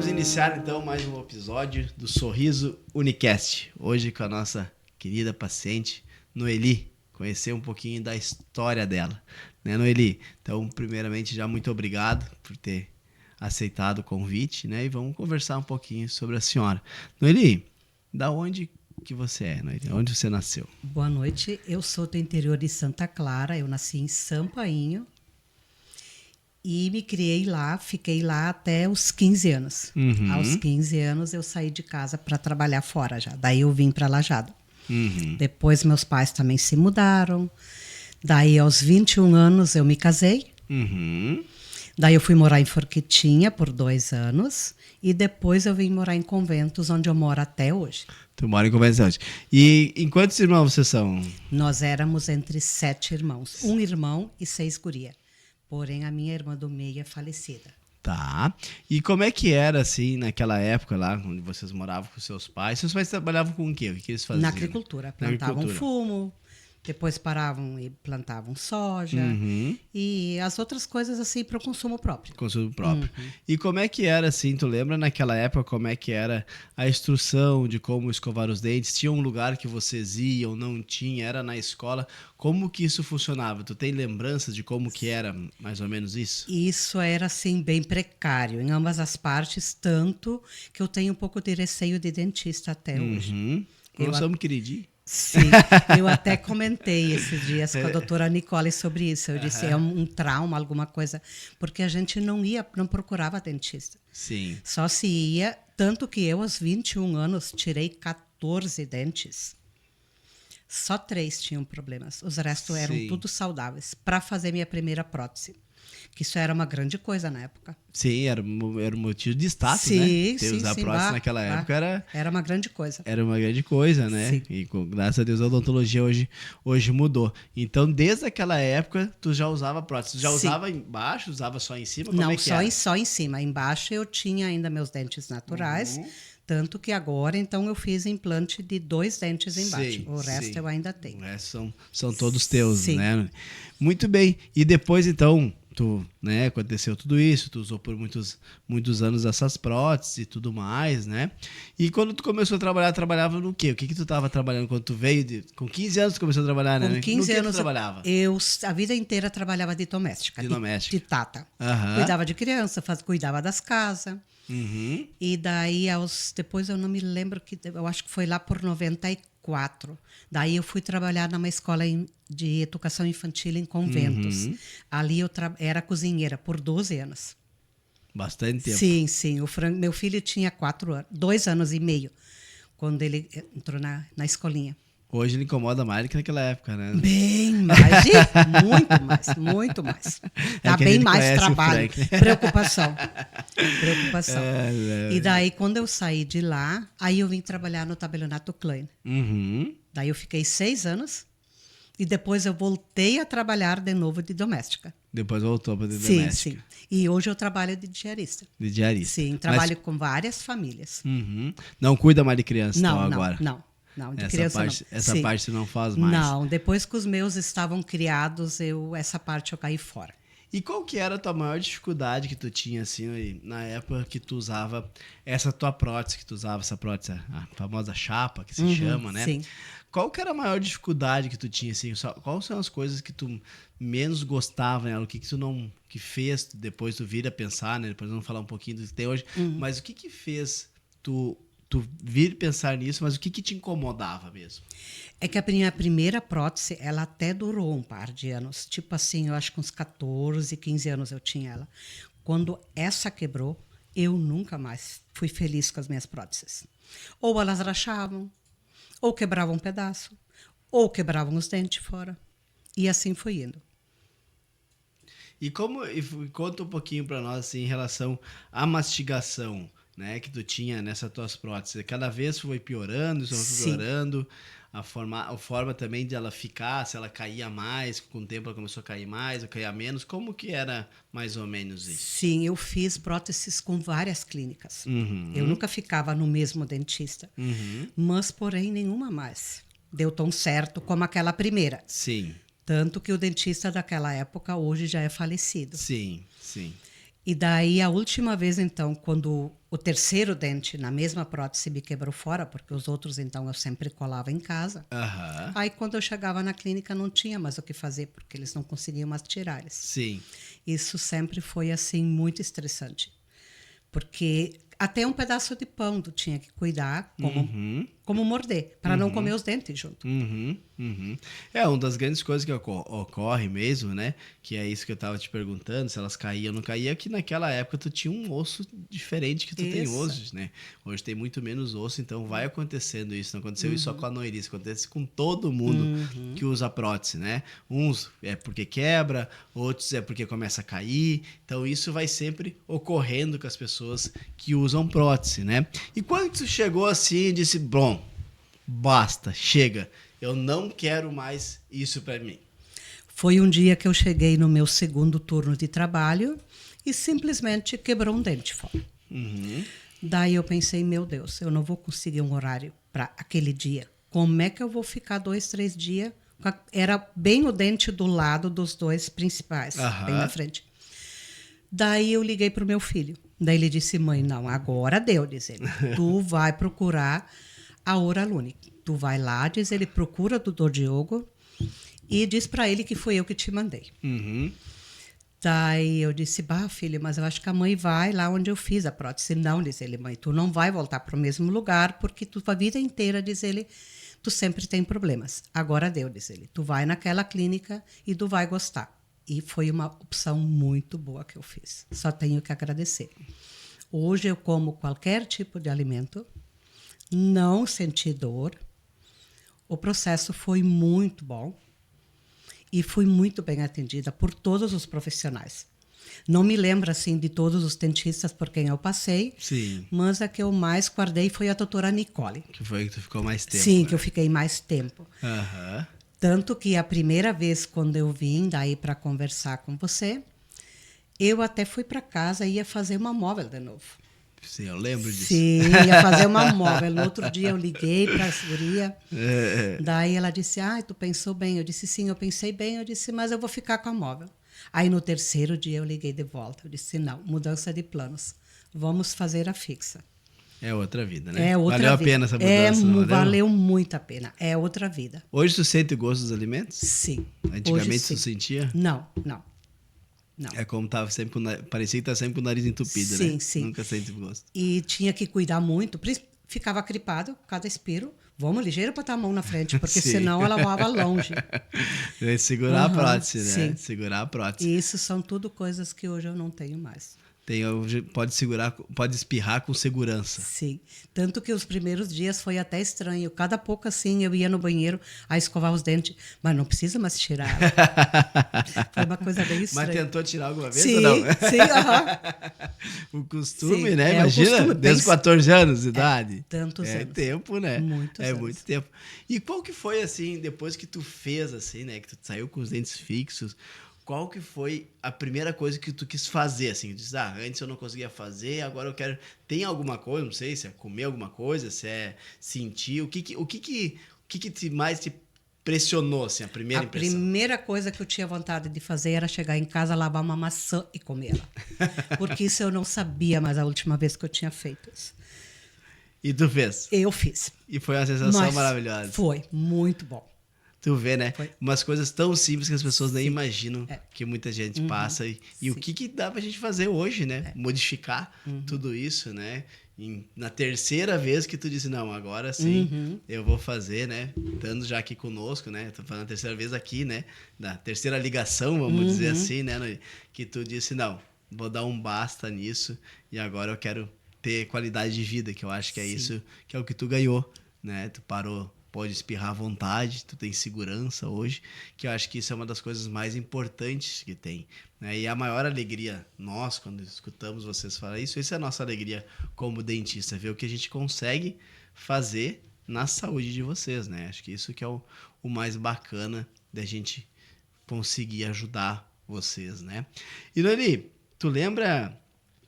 Vamos iniciar então mais um episódio do Sorriso Unicast. Hoje com a nossa querida paciente Noeli, conhecer um pouquinho da história dela, né, Noeli? Então, primeiramente, já muito obrigado por ter aceitado o convite, né? E vamos conversar um pouquinho sobre a senhora. Noeli, da onde que você é, Noeli? Onde você nasceu? Boa noite, eu sou do interior de Santa Clara, eu nasci em Sampainho e me criei lá, fiquei lá até os 15 anos. Uhum. Aos 15 anos eu saí de casa para trabalhar fora já, daí eu vim para Lajeado. Uhum. Depois meus pais também se mudaram, daí aos 21 anos eu me casei, Uhum. daí eu fui morar em Forquitinha por 2 anos e depois eu vim morar em Conventos, onde eu moro até hoje. Tu mora em Convenção. E em quantos irmãos vocês são? Nós éramos entre 7 irmãos, um irmão e 6 guria. Porém, a minha irmã do meio é falecida. Tá. E como é que era, assim, naquela época lá, onde vocês moravam com seus pais? Seus pais trabalhavam com o quê? O que eles faziam? Na agricultura. Plantavam fumo, depois paravam e plantavam soja. Uhum. E as outras coisas, assim, para o consumo próprio. Consumo próprio. Uhum. E como é que era, assim, tu lembra naquela época como é que era a instrução de como escovar os dentes? Tinha um lugar que vocês iam, não tinha? Era na escola? Como que isso funcionava? Tu tem lembranças de como que era mais ou menos isso? Isso era, assim, bem precário em ambas as partes, tanto que eu tenho um pouco de receio de dentista até hoje. Nós somos queridinhos. Sim, eu até comentei esses dias com a doutora Nicole sobre isso. Eu disse, é um trauma, alguma coisa, porque a gente não procurava dentista. Sim. Só se ia, tanto que eu, aos 21 anos, tirei 14 dentes. Só 3 tinham problemas, os restos eram tudo saudáveis, para fazer minha primeira prótese. Que isso era uma grande coisa na época. Sim, era um motivo de status, né? Usar prótese naquela época era uma grande coisa. Era uma grande coisa, né? Sim. E graças a Deus a odontologia hoje mudou. Então, desde aquela época, tu já usava prótese. Tu já usava embaixo, usava só em cima? Como não, é que era? Só em cima. Embaixo eu tinha ainda meus dentes naturais. Tanto que agora, então, eu fiz implante de 2 dentes embaixo. Sim, o resto eu ainda tenho. O resto são todos teus, Sim. né? Muito bem. E depois, então, tu, né, aconteceu tudo isso, tu usou por muitos anos essas próteses e tudo mais, né? E quando tu começou a trabalhar, trabalhava no quê? O que tu estava trabalhando quando tu veio? Com 15 anos tu começou a trabalhar, né? Com 15 anos tu trabalhava? Eu a vida inteira trabalhava de doméstica. De tata. Uhum. Cuidava de criança, cuidava das casas. Uhum. E daí, depois eu não me lembro, eu acho que foi lá por 94. Daí eu fui trabalhar numa escola de educação infantil em Conventos. Ali eu era cozinheira por 12 anos. Bastante tempo. Sim, sim. Meu filho tinha 2 anos e meio quando ele entrou na escolinha. Hoje ele incomoda mais do que naquela época, né? Bem mais, muito mais. Tá bem mais trabalho, preocupação. E daí, quando eu saí de lá, aí eu vim trabalhar no Tabelionato Klein. Daí eu fiquei 6 anos e depois eu voltei a trabalhar de novo de doméstica. Depois voltou para de doméstica. Sim. E hoje eu trabalho de diarista. De diarista. Sim, trabalho com várias famílias. Não cuida mais de criança, não, então, agora? Não, de essa parte você não faz mais. Não, depois que os meus estavam criados, essa parte eu caí fora. E qual que era a tua maior dificuldade que tu tinha, assim, na época que tu usava essa tua prótese, essa prótese, a famosa chapa, que se chama, né? Sim. Qual que era a maior dificuldade que tu tinha, assim? Quais são as coisas que tu menos gostava nela? O que tu não... que fez, depois tu vir a pensar, né? Depois vamos falar um pouquinho do que tem hoje. Mas o que fez tu vir pensar nisso, mas o que te incomodava mesmo? É que a minha primeira prótese, ela até durou um par de anos. Tipo assim, eu acho que uns 14, 15 anos eu tinha ela. Quando essa quebrou, eu nunca mais fui feliz com as minhas próteses. Ou elas rachavam, ou quebravam um pedaço, ou quebravam os dentes fora. E assim foi indo. E conta um pouquinho para nós, assim, em relação à mastigação, né, que tu tinha nessas tuas próteses. Cada vez foi piorando, a forma também de ela ficar, se ela caía mais, com o tempo ela começou a cair mais, ou caía menos, como que era mais ou menos isso? Sim, eu fiz próteses com várias clínicas. Eu nunca ficava no mesmo dentista, mas porém nenhuma mais deu tão certo como aquela primeira. Sim. Tanto que o dentista daquela época hoje já é falecido. Sim, sim. E daí, a última vez, então, quando o terceiro dente na mesma prótese me quebrou fora, porque os outros, então, eu sempre colava em casa. Aham. Aí, quando eu chegava na clínica, não tinha mais o que fazer, porque eles não conseguiam mais tirar eles. Sim. Isso sempre foi, assim, muito estressante. Porque até um pedaço de pão tu tinha que cuidar, como morder, para não comer os dentes junto. Uhum, uhum. É, uma das grandes coisas que ocorre mesmo, né? Que é isso que eu tava te perguntando, se elas caíam ou não caíam, é que naquela época tu tinha um osso diferente que tu tem Isso. hoje, né? Hoje tem muito menos osso, então vai acontecendo isso. Não aconteceu isso só com a Noeli, isso acontece com todo mundo que usa prótese, né? Uns é porque quebra, outros é porque começa a cair. Então isso vai sempre ocorrendo com as pessoas que usam prótese, né? E quando tu chegou assim e disse, bom, basta, chega, eu não quero mais isso para mim. Foi um dia que eu cheguei no meu segundo turno de trabalho e simplesmente quebrou um dente fora. Daí eu pensei, meu Deus, eu não vou conseguir um horário para aquele dia. Como é que eu vou ficar 2, 3 dias? Era bem o dente do lado dos dois principais, bem na frente. Daí eu liguei para o meu filho. Daí ele disse, mãe, não, agora deu, diz ele. Tu vai procurar a Oralune. Tu vai lá, diz ele, procura o doutor Diogo e diz para ele que foi eu que te mandei. Daí eu disse, bah, filho, mas eu acho que a mãe vai lá onde eu fiz a prótese. Não, diz ele, mãe, tu não vai voltar para o mesmo lugar porque tua vida inteira, diz ele, tu sempre tem problemas. Agora deu, diz ele. Tu vai naquela clínica e tu vai gostar. E foi uma opção muito boa que eu fiz. Só tenho que agradecer. Hoje eu como qualquer tipo de alimento, não senti dor. O processo foi muito bom e fui muito bem atendida por todos os profissionais. Não me lembro assim de todos os dentistas por quem eu passei, Sim. mas a que eu mais guardei foi a doutora Nicole. Que foi que tu ficou mais tempo. Sim, né? que eu fiquei mais tempo. Aham. Tanto que a primeira vez quando eu vim daí para conversar com você, eu até fui para casa e ia fazer uma móvel de novo. Sim, eu lembro disso. Sim, ia fazer uma móvel. No outro dia eu liguei para a seguria. Daí ela disse, tu pensou bem? Eu disse, sim, eu pensei bem. Eu disse, mas eu vou ficar com a móvel. Aí no terceiro dia eu liguei de volta. Eu disse, não, mudança de planos. Vamos fazer a fixa. É outra vida, né? É outra valeu vida. a pena essa mudança, não valeu? Valeu muito a pena. É outra vida. Hoje tu sente o gosto dos alimentos? Sim. Antigamente Hoje, tu sim. sentia? Não. É como tava sempre parecia que tá sempre com o nariz entupido, né? Sim. Nunca sente o gosto. E tinha que cuidar muito. Ficava gripado, cada expiro. Vamos ligeiro botar a mão na frente, porque Sim. senão ela voava longe. Segurar a prótese, né? Sim. Segurar a prótese. E isso são tudo coisas que hoje eu não tenho mais. Pode espirrar com segurança. Sim. Tanto que os primeiros dias foi até estranho. Cada pouco assim eu ia no banheiro a escovar os dentes, mas não precisa mais tirar. Foi uma coisa bem estranha. Mas tentou tirar alguma vez sim, ou não? Sim, O costume, sim, né? Imagina, o costume, desde os 14 anos de idade. Tantos anos. É tempo, né? Muitos anos. Muito tempo. E qual que foi, assim, depois que tu fez, assim, né? Que tu saiu com os dentes fixos, qual que foi a primeira coisa que tu quis fazer, assim? Tu disse, antes eu não conseguia fazer, agora eu quero... Tem alguma coisa, não sei, se é comer alguma coisa, se é sentir, o que mais te pressionou, assim, a primeira impressão? A primeira coisa que eu tinha vontade de fazer era chegar em casa, lavar uma maçã e comê-la. Porque isso eu não sabia mais a última vez que eu tinha feito isso. E tu fez? Eu fiz. E foi uma sensação maravilhosa. Foi, muito bom. Tu vê, né? Foi. Umas coisas tão simples que as pessoas nem imaginam que muita gente passa. E o que dá pra gente fazer hoje, né? Modificar tudo isso, né? Na terceira vez que tu disse, não, agora sim eu vou fazer, né? Estando já aqui conosco, né? Tô falando a terceira vez aqui, né? Da terceira ligação, vamos dizer assim, né? Que tu disse, não, vou dar um basta nisso e agora eu quero ter qualidade de vida, que eu acho que é isso que é o que tu ganhou, né? Tu parou, pode espirrar à vontade, tu tem segurança hoje, que eu acho que isso é uma das coisas mais importantes que tem, né? E a maior alegria nós, quando escutamos vocês falar isso, essa é a nossa alegria como dentista, ver o que a gente consegue fazer na saúde de vocês, né? Acho que isso que é o mais bacana da gente conseguir ajudar vocês, né? E Noeli, tu lembra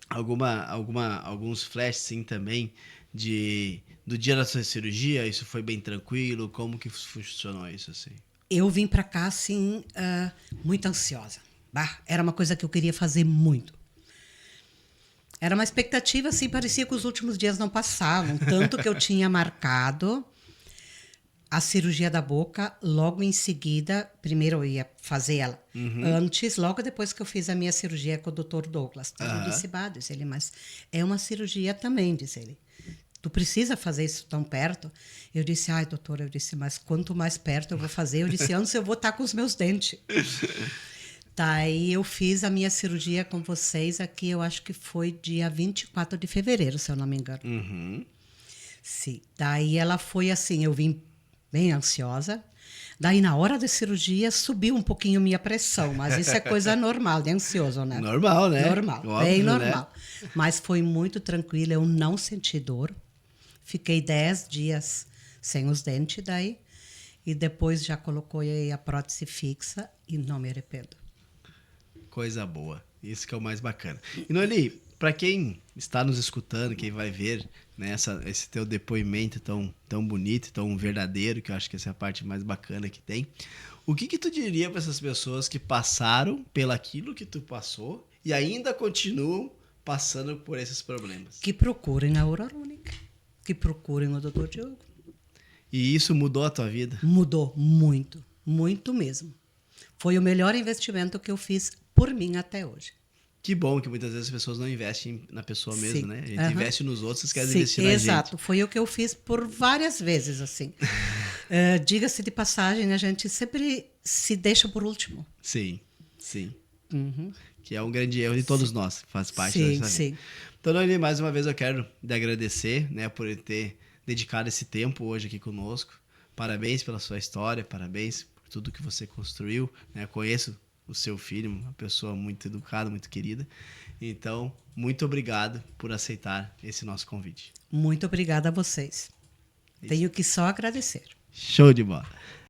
alguns flashes assim também do dia da sua cirurgia? Isso foi bem tranquilo? Como que funcionou isso assim? Eu vim para cá assim muito ansiosa. Era uma coisa que eu queria fazer muito. Era uma expectativa, assim, parecia que os últimos dias não passavam. Tanto que eu tinha marcado a cirurgia da boca, logo em seguida, primeiro eu ia fazer ela antes, logo depois que eu fiz a minha cirurgia com o Dr. Douglas. Então, ele disse, bah, diz ele, mas é uma cirurgia também, diz ele. Tu precisa fazer isso tão perto? Eu disse, ai, doutor, eu disse, mas quanto mais perto eu vou fazer? Eu disse, antes eu vou estar com os meus dentes. Daí eu fiz a minha cirurgia com vocês aqui, eu acho que foi dia 24 de fevereiro, se eu não me engano. Sim. Daí ela foi assim, eu vim bem ansiosa. Daí, na hora da cirurgia, subiu um pouquinho minha pressão, mas isso é coisa normal, de ansioso, né? Normal, né? Normal, Óbvio, bem normal. Né? Mas foi muito tranquilo, eu não senti dor. Fiquei 10 dias sem os dentes daí. E depois já colocou aí a prótese fixa e não me arrependo. Coisa boa. Isso que é o mais bacana. E Noeli, para quem está nos escutando, quem vai ver, né, esse teu depoimento tão bonito, tão verdadeiro, que eu acho que essa é a parte mais bacana que tem, o que tu diria para essas pessoas que passaram pelaquilo que tu passou e ainda continuam passando por esses problemas? Que procurem a Urolônica, que procurem o Dr. Diogo. E isso mudou a tua vida? Mudou muito, muito mesmo. Foi o melhor investimento que eu fiz por mim até hoje. Que bom que muitas vezes as pessoas não investem na pessoa mesmo, Sim. né? A gente investe nos outros, quer investir na gente. Exato, foi o que eu fiz por várias vezes, assim. Diga-se de passagem, a gente sempre se deixa por último. Sim, sim. Que é um grande erro de todos nós, faz parte dessa vida. Sim. Então, Noeli, mais uma vez eu quero te agradecer, né, por ter dedicado esse tempo hoje aqui conosco. Parabéns pela sua história, parabéns por tudo que você construiu, né? Conheço o seu filho, uma pessoa muito educada, muito querida. Então, muito obrigado por aceitar esse nosso convite. Muito obrigada a vocês. Tenho que só agradecer. Show de bola.